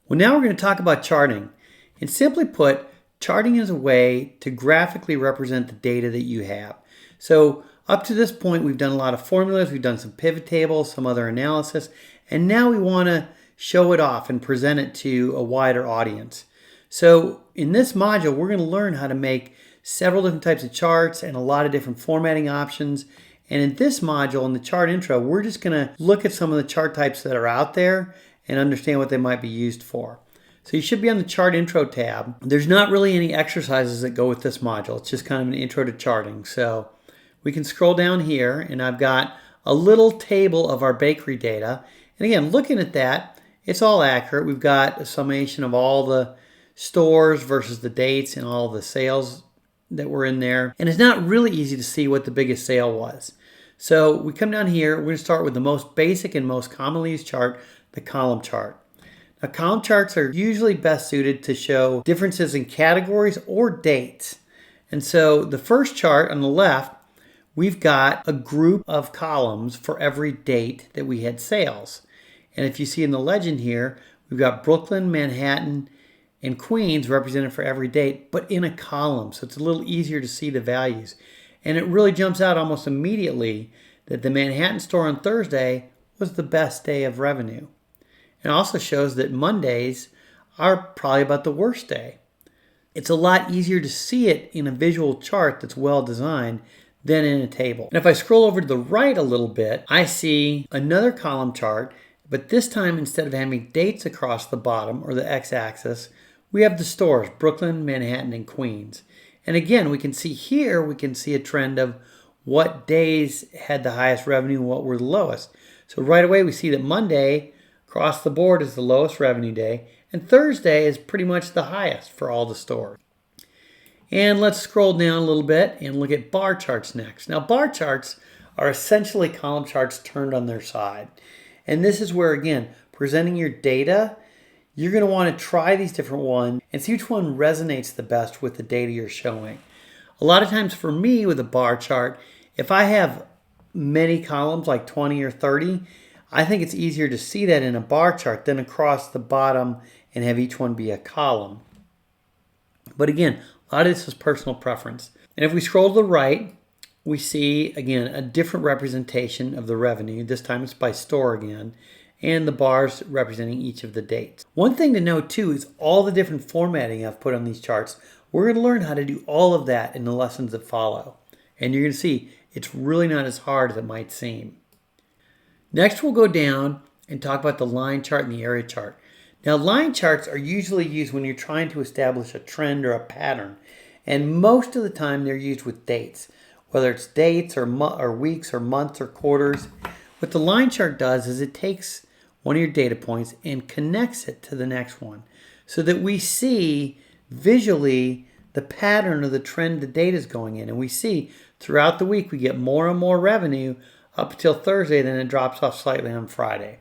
Well, now we're going to talk about charting. And simply put, charting is a way to graphically represent the data that you have. So up to this point, we've done a lot of formulas, we've done some pivot tables, some other analysis, and now we want to show it off and present it to a wider audience. So in this module, we're going to learn how to make several different types of charts and a lot of different formatting options. And in this module, in the chart intro, we're just going to look at some of the chart types that are out there and understand what they might be used for. So you should be on the chart intro tab. There's not really any exercises that go with this module. It's just kind of an intro to charting. So we can scroll down here and I've got a little table of our bakery data. And again, looking at that, it's all accurate. We've got a summation of all the stores versus the dates and all the sales that were in there. And it's not really easy to see what the biggest sale was. So we come down here, we're going to start with the most basic and most commonly used chart, the column chart. Now, column charts are usually best suited to show differences in categories or dates. And so the first chart on the left, we've got a group of columns for every date that we had sales. And if you see in the legend here, we've got Brooklyn, Manhattan, and Queens represented for every date, but in a column. So it's a little easier to see the values. And it really jumps out almost immediately that the Manhattan store on Thursday was the best day of revenue. It also shows that Mondays are probably about the worst day. It's a lot easier to see it in a visual chart that's well designed than in a table. And if I scroll over to the right a little bit, I see another column chart, but this time instead of having dates across the bottom or the x-axis, we have the stores, Brooklyn, Manhattan, and Queens. And again, we can see here, we can see a trend of what days had the highest revenue and what were the lowest. So right away we see that Monday across the board is the lowest revenue day, and Thursday is pretty much the highest for all the stores. And let's scroll down a little bit and look at bar charts next. Now, bar charts are essentially column charts turned on their side. And this is where, again, presenting your data, you're going to want to try these different ones and see which one resonates the best with the data you're showing. A lot of times for me with a bar chart, if I have many columns, like 20 or 30, I think it's easier to see that in a bar chart than across the bottom and have each one be a column. But again, a lot of this is personal preference. And if we scroll to the right, we see, again, a different representation of the revenue. This time it's by store again, and the bars representing each of the dates. One thing to note too is all the different formatting I've put on these charts. We're going to learn how to do all of that in the lessons that follow. And you're going to see it's really not as hard as it might seem. Next, we'll go down and talk about the line chart and the area chart. Now, line charts are usually used when you're trying to establish a trend or a pattern. And most of the time, they're used with dates, whether it's dates or weeks or months or quarters. What the line chart does is it takes one of your data points and connects it to the next one so that we see visually the pattern of the trend the data is going in. And we see throughout the week, we get more and more revenue up until Thursday, then it drops off slightly on Friday.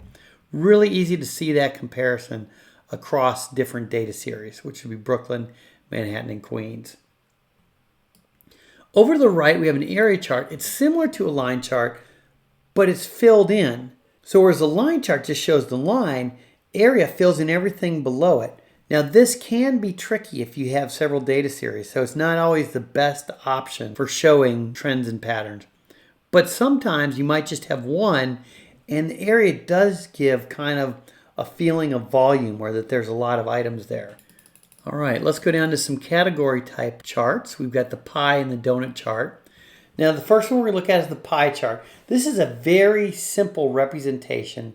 Really easy to see that comparison across different data series, which would be Brooklyn, Manhattan, and Queens. Over to the right, we have an area chart. It's similar to a line chart, but it's filled in. So whereas the line chart just shows the line, area fills in everything below it. Now this can be tricky if you have several data series, so it's not always the best option for showing trends and patterns. But sometimes you might just have one, and the area does give kind of a feeling of volume where that there's a lot of items there. All right, let's go down to some category type charts. We've got the pie and the donut chart. Now the first one we're going to look at is the pie chart. This is a very simple representation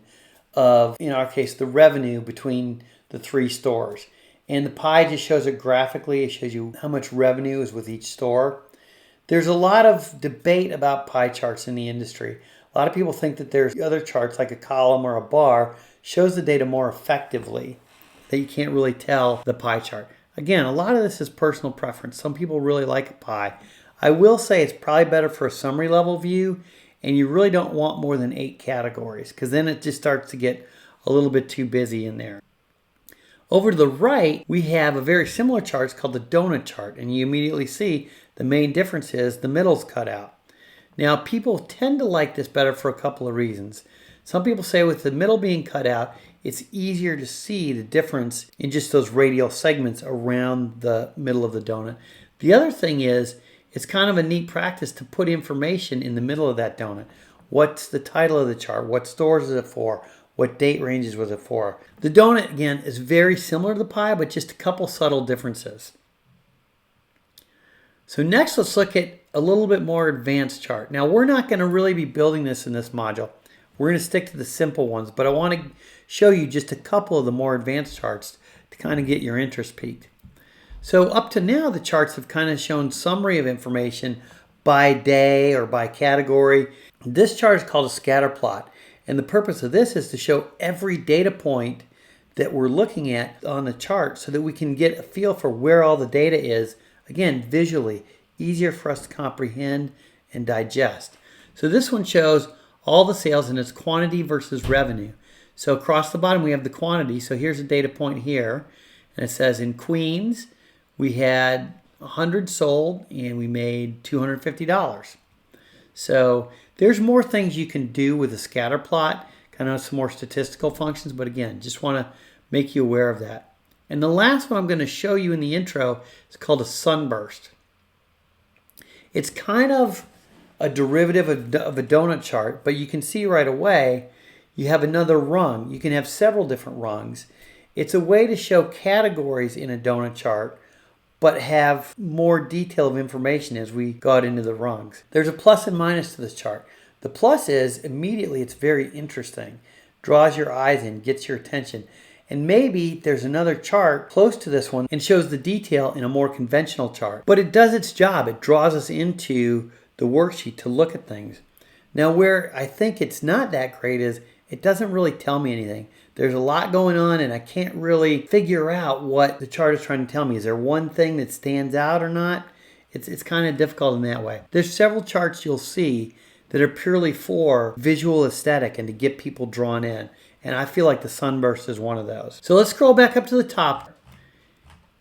of, in our case, the revenue between the three stores. And the pie just shows it graphically. It shows you how much revenue is with each store. There's a lot of debate about pie charts in the industry. A lot of people think that there's other charts like a column or a bar shows the data more effectively, that you can't really tell the pie chart. Again, a lot of this is personal preference. Some people really like a pie. I will say it's probably better for a summary level view, and you really don't want more than 8 categories because then it just starts to get a little bit too busy in there. Over to the right, we have a very similar chart. It's called the donut chart, and you immediately see the main difference is the middle's cut out. Now, people tend to like this better for a couple of reasons. Some people say with the middle being cut out, it's easier to see the difference in just those radial segments around the middle of the donut. The other thing is, it's kind of a neat practice to put information in the middle of that donut. What's the title of the chart? What stores is it for? What date ranges was it for? The donut, again, is very similar to the pie, but just a couple subtle differences. So next, let's look at a little bit more advanced chart. Now, we're not going to really be building this in this module. We're going to stick to the simple ones, but I want to show you just a couple of the more advanced charts to kind of get your interest piqued. So up to now, the charts have kind of shown summary of information by day or by category. This chart is called a scatterplot, and the purpose of this is to show every data point that we're looking at on the chart so that we can get a feel for where all the data is, again, visually, easier for us to comprehend and digest. So this one shows all the sales in its quantity versus revenue. So across the bottom, we have the quantity. So here's a data point here, and it says in Queens, we had 100 sold and we made $250. So there's more things you can do with a scatter plot, kind of some more statistical functions, but again, just want to make you aware of that. And the last one I'm going to show you in the intro is called a sunburst. It's kind of a derivative of a donut chart, but you can see right away you have another rung. You can have several different rungs. It's a way to show categories in a donut chart, but have more detail of information as we go out into the rungs. There's a plus and minus to this chart. The plus is immediately it's very interesting, draws your eyes in, gets your attention. And maybe there's another chart close to this one and shows the detail in a more conventional chart. But it does its job. It draws us into the worksheet to look at things. Now where I think it's not that great is it doesn't really tell me anything. There's a lot going on and I can't really figure out what the chart is trying to tell me. Is there one thing that stands out or not? It's kind of difficult in that way. There's several charts you'll see that are purely for visual aesthetic and to get people drawn in. And I feel like the sunburst is one of those. So let's scroll back up to the top.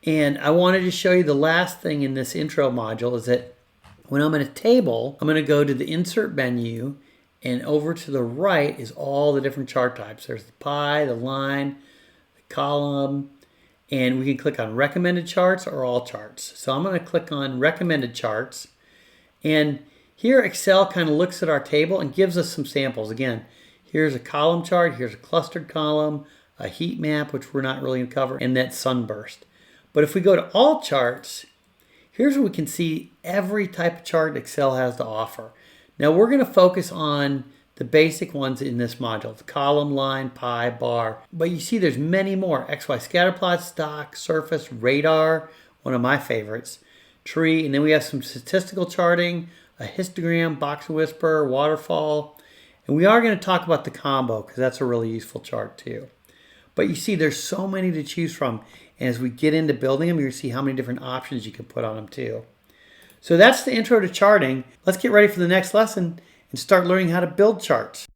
And I wanted to show you the last thing in this intro module is that when I'm in a table, I'm going to go to the insert menu, and over to the right is all the different chart types. There's the pie, the line, the column, and we can click on recommended charts or all charts. So I'm going to click on recommended charts, and here Excel kind of looks at our table and gives us some samples. Again, here's a column chart, here's a clustered column, a heat map, which we're not really going to cover, and that sunburst. But if we go to all charts, here's where we can see every type of chart Excel has to offer. Now we're going to focus on the basic ones in this module, the column, line, pie, bar. But you see there's many more. XY scatterplot, stock, surface, radar, one of my favorites, tree, and then we have some statistical charting, a histogram, box whisper, waterfall. And we are going to talk about the combo because that's a really useful chart too. But you see there's so many to choose from. And as we get into building them, you're going to see how many different options you can put on them too. So that's the intro to charting. Let's get ready for the next lesson and start learning how to build charts.